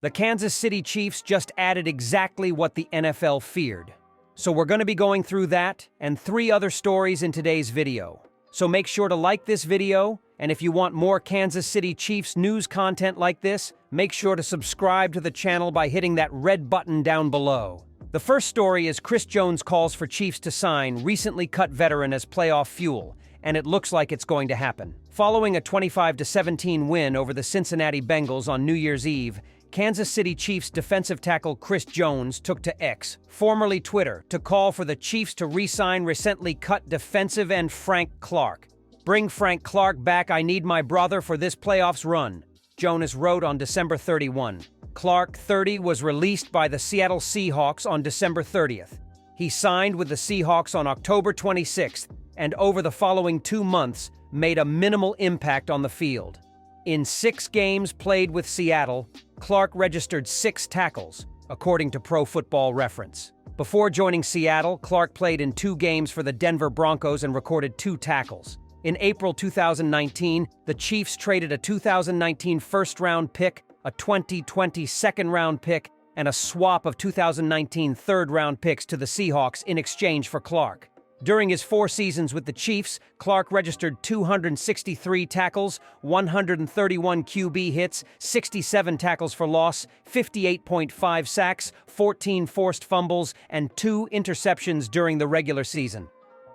The Kansas City Chiefs just added exactly what the NFL feared. So we're going to be going through that and 3 other stories in today's video. So make sure to like this video, and if you want more Kansas City Chiefs news content like this, make sure to subscribe to the channel by hitting that red button down below. The first story is Chris Jones calls for Chiefs to sign recently cut veteran as playoff fuel, and it looks like it's going to happen. Following a 25-17 win over the Cincinnati Bengals on New Year's Eve, Kansas City Chiefs defensive tackle Chris Jones took to X, formerly Twitter, to call for the Chiefs to re-sign recently cut defensive end Frank Clark. "Bring Frank Clark back, I need my brother for this playoffs run," Jones wrote on December 31. Clark, 30, was released by the Seattle Seahawks on December 30th. He signed with the Seahawks on October 26th, and over the following 2 months, made a minimal impact on the field. In 6 games played with Seattle, Clark registered 6 tackles, according to Pro Football Reference. Before joining Seattle, Clark played in 2 games for the Denver Broncos and recorded 2 tackles. In April 2019, the Chiefs traded a 2019 first-round pick, a 2020 second-round pick, and a swap of 2019 third-round picks to the Seahawks in exchange for Clark. During his 4 seasons with the Chiefs, Clark registered 263 tackles, 131 QB hits, 67 tackles for loss, 58.5 sacks, 14 forced fumbles, and 2 interceptions during the regular season.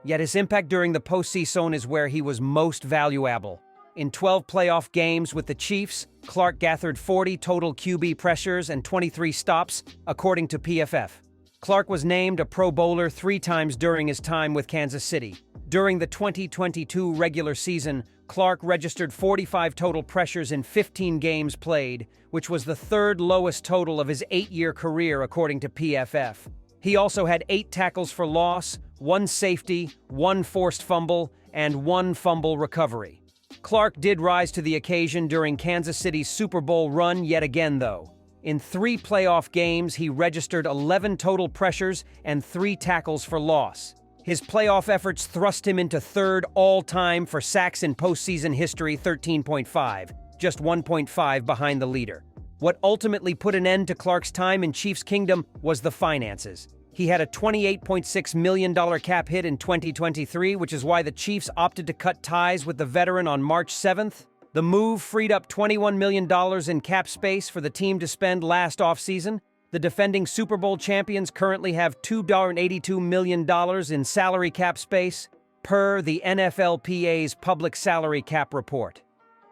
Yet his impact during the postseason is where he was most valuable. In 12 playoff games with the Chiefs, Clark gathered 40 total QB pressures and 23 stops, according to PFF. Clark was named a Pro Bowler 3 times during his time with Kansas City. During the 2022 regular season, Clark registered 45 total pressures in 15 games played, which was the 3rd lowest total of his 8-year career according to PFF. He also had 8 tackles for loss, 1 safety, 1 forced fumble, and 1 fumble recovery. Clark did rise to the occasion during Kansas City's Super Bowl run yet again, though. In 3 playoff games, he registered 11 total pressures and 3 tackles for loss. His playoff efforts thrust him into 3rd all-time for sacks in postseason history, 13.5, just 1.5 behind the leader. What ultimately put an end to Clark's time in Chiefs Kingdom was the finances. He had a $28.6 million cap hit in 2023, which is why the Chiefs opted to cut ties with the veteran on March 7th. The move freed up $21 million in cap space for the team to spend last offseason. The defending Super Bowl champions currently have $282 million in salary cap space, per the NFLPA's public salary cap report.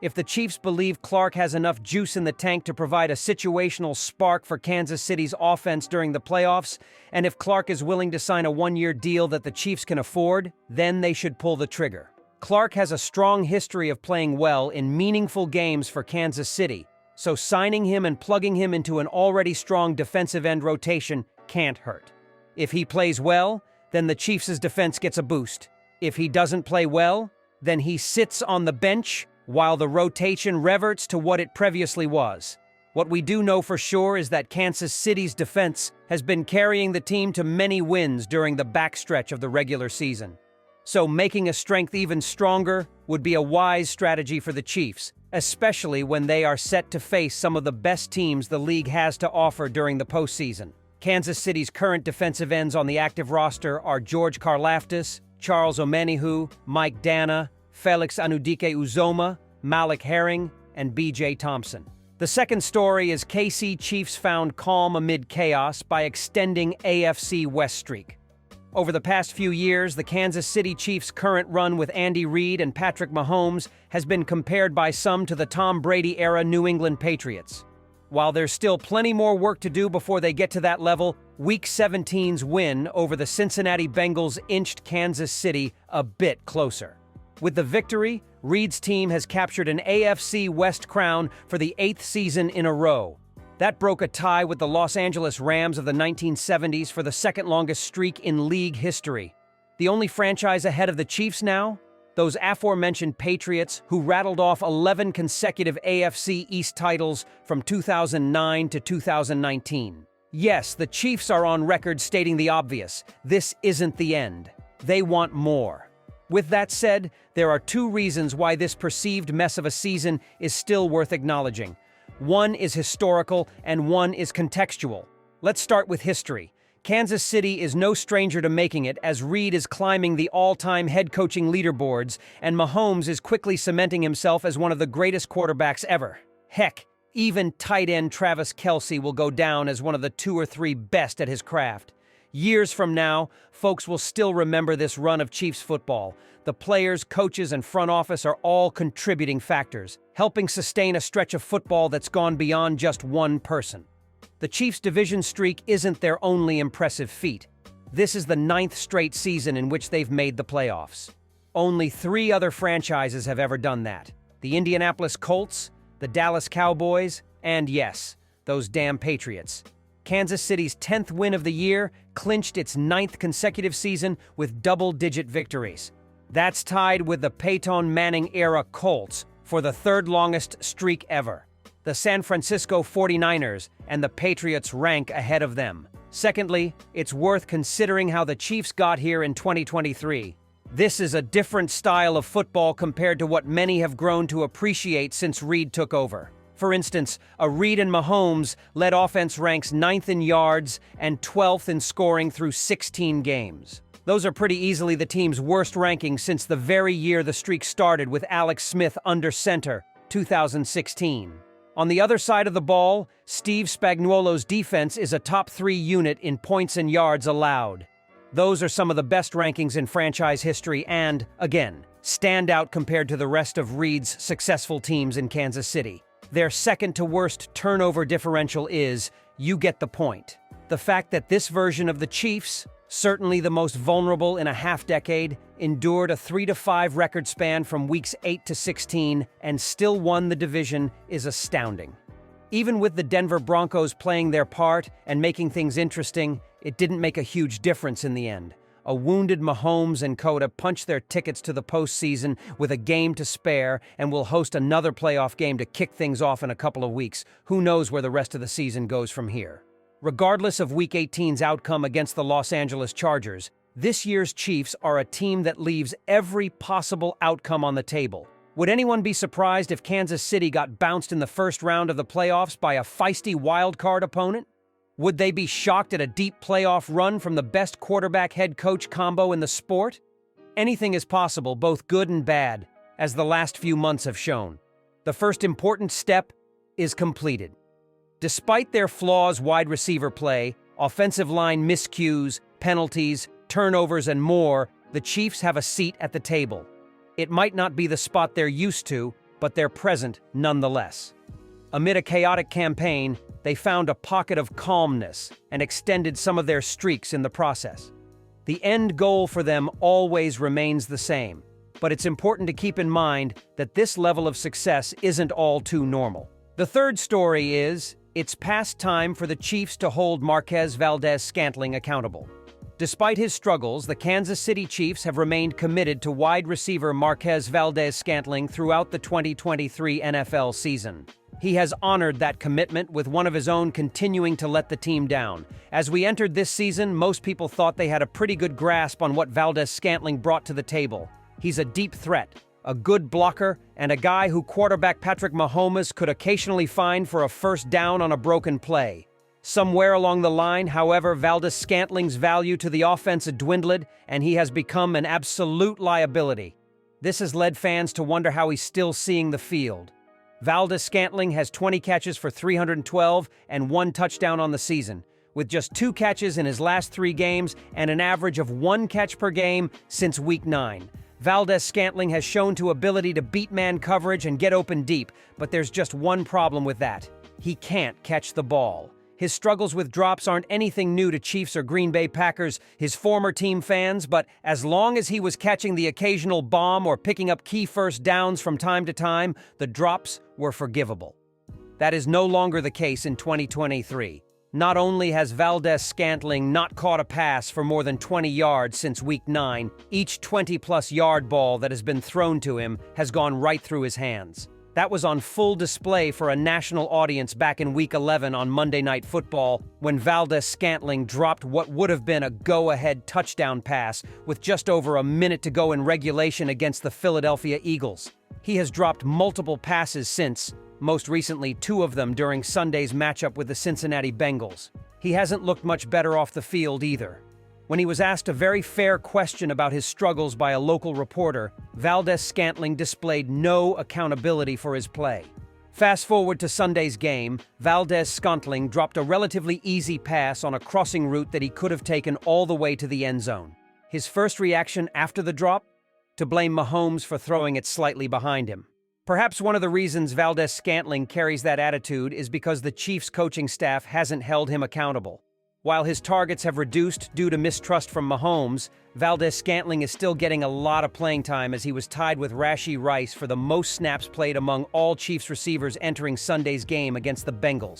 If the Chiefs believe Clark has enough juice in the tank to provide a situational spark for Kansas City's offense during the playoffs, and if Clark is willing to sign a 1-year deal that the Chiefs can afford, then they should pull the trigger. Clark has a strong history of playing well in meaningful games for Kansas City, so signing him and plugging him into an already strong defensive end rotation can't hurt. If he plays well, then the Chiefs' defense gets a boost. If he doesn't play well, then he sits on the bench while the rotation reverts to what it previously was. What we do know for sure is that Kansas City's defense has been carrying the team to many wins during the backstretch of the regular season. So making a strength even stronger would be a wise strategy for the Chiefs, especially when they are set to face some of the best teams the league has to offer during the postseason. Kansas City's current defensive ends on the active roster are George Karlaftis, Charles Omenihu, Mike Danna, Felix Anudike-Uzomah, Malik Herring, and B.J. Thompson. The second story is KC Chiefs found calm amid chaos by extending AFC West streak. Over the past few years, the Kansas City Chiefs' current run with Andy Reid and Patrick Mahomes has been compared by some to the Tom Brady-era New England Patriots. While there's still plenty more work to do before they get to that level, Week 17's win over the Cincinnati Bengals inched Kansas City a bit closer. With the victory, Reid's team has captured an AFC West crown for the 8th season in a row. That broke a tie with the Los Angeles Rams of the 1970s for the 2nd longest streak in league history. The only franchise ahead of the Chiefs now? Those aforementioned Patriots who rattled off 11 consecutive AFC East titles from 2009 to 2019. Yes, the Chiefs are on record stating the obvious. This isn't the end. They want more. With that said, there are 2 reasons why this perceived mess of a season is still worth acknowledging. One is historical and one is contextual. Let's start with history. Kansas City is no stranger to making it as Reid is climbing the all-time head coaching leaderboards and Mahomes is quickly cementing himself as one of the greatest quarterbacks ever. Heck, even tight end Travis Kelce will go down as one of the 2 or 3 best at his craft. Years from now, folks will still remember this run of Chiefs football. The players, coaches, and front office are all contributing factors, helping sustain a stretch of football that's gone beyond just one person. The Chiefs' division streak isn't their only impressive feat. This is the 9th straight season in which they've made the playoffs. Only 3 other franchises have ever done that: the Indianapolis Colts, the Dallas Cowboys, and yes, those damn Patriots. Kansas City's 10th win of the year clinched its 9th consecutive season with double-digit victories. That's tied with the Peyton Manning-era Colts for the 3rd longest streak ever. The San Francisco 49ers and the Patriots rank ahead of them. Secondly, it's worth considering how the Chiefs got here in 2023. This is a different style of football compared to what many have grown to appreciate since Reid took over. For instance, a Reid and Mahomes-led offense ranks 9th in yards and 12th in scoring through 16 games. Those are pretty easily the team's worst rankings since the very year the streak started with Alex Smith under center, 2016. On the other side of the ball, Steve Spagnuolo's defense is a top 3 unit in points and yards allowed. Those are some of the best rankings in franchise history and, again, stand out compared to the rest of Reid's successful teams in Kansas City. Their second to worst turnover differential is, you get the point. The fact that this version of the Chiefs, certainly the most vulnerable in a half-decade, endured a 3-5 record span from weeks 8 to 16 and still won the division is astounding. Even with the Denver Broncos playing their part and making things interesting, it didn't make a huge difference in the end. A wounded Mahomes and Coda punched their tickets to the postseason with a game to spare and will host another playoff game to kick things off in a couple of weeks. Who knows where the rest of the season goes from here? Regardless of Week 18's outcome against the Los Angeles Chargers, this year's Chiefs are a team that leaves every possible outcome on the table. Would anyone be surprised if Kansas City got bounced in the first round of the playoffs by a feisty wildcard opponent? Would they be shocked at a deep playoff run from the best quarterback-head coach combo in the sport? Anything is possible, both good and bad, as the last few months have shown. The first important step is completed. Despite their flaws wide receiver play, offensive line miscues, penalties, turnovers, and more, the Chiefs have a seat at the table. It might not be the spot they're used to, but they're present nonetheless. Amid a chaotic campaign, they found a pocket of calmness and extended some of their streaks in the process. The end goal for them always remains the same, but it's important to keep in mind that this level of success isn't all too normal. The third story is, it's past time for the Chiefs to hold Marquez Valdes-Scantling accountable. Despite his struggles, the Kansas City Chiefs have remained committed to wide receiver Marquez Valdes-Scantling throughout the 2023 NFL season. He has honored that commitment, with one of his own continuing to let the team down. As we entered this season, most people thought they had a pretty good grasp on what Valdes-Scantling brought to the table. He's a deep threat, a good blocker, and a guy who quarterback Patrick Mahomes could occasionally find for a first down on a broken play. Somewhere along the line, however, Valdes-Scantling's value to the offense had dwindled, and he has become an absolute liability. This has led fans to wonder how he's still seeing the field. Valdes-Scantling has 20 catches for 312 and 1 touchdown on the season, with just 2 catches in his last 3 games and an average of 1 catch per game since Week 9. Valdes-Scantling has shown to ability to beat man coverage and get open deep, but there's just one problem with that. He can't catch the ball. His struggles with drops aren't anything new to Chiefs or Green Bay Packers, his former team fans, but as long as he was catching the occasional bomb or picking up key first downs from time to time, the drops were forgivable. That is no longer the case in 2023. Not only has Valdes-Scantling not caught a pass for more than 20 yards since Week 9, each 20-plus yard ball that has been thrown to him has gone right through his hands. That was on full display for a national audience back in Week 11 on Monday Night Football, when Valdes-Scantling dropped what would have been a go-ahead touchdown pass with just over a minute to go in regulation against the Philadelphia Eagles. He has dropped multiple passes since, most recently 2 of them during Sunday's matchup with the Cincinnati Bengals. He hasn't looked much better off the field either. When he was asked a very fair question about his struggles by a local reporter, Valdes-Scantling displayed no accountability for his play. Fast forward to Sunday's game, Valdes-Scantling dropped a relatively easy pass on a crossing route that he could have taken all the way to the end zone. His first reaction after the drop? To blame Mahomes for throwing it slightly behind him. Perhaps one of the reasons Valdes-Scantling carries that attitude is because the Chiefs' coaching staff hasn't held him accountable. While his targets have reduced due to mistrust from Mahomes, Valdes-Scantling is still getting a lot of playing time as he was tied with Rashee Rice for the most snaps played among all Chiefs receivers entering Sunday's game against the Bengals.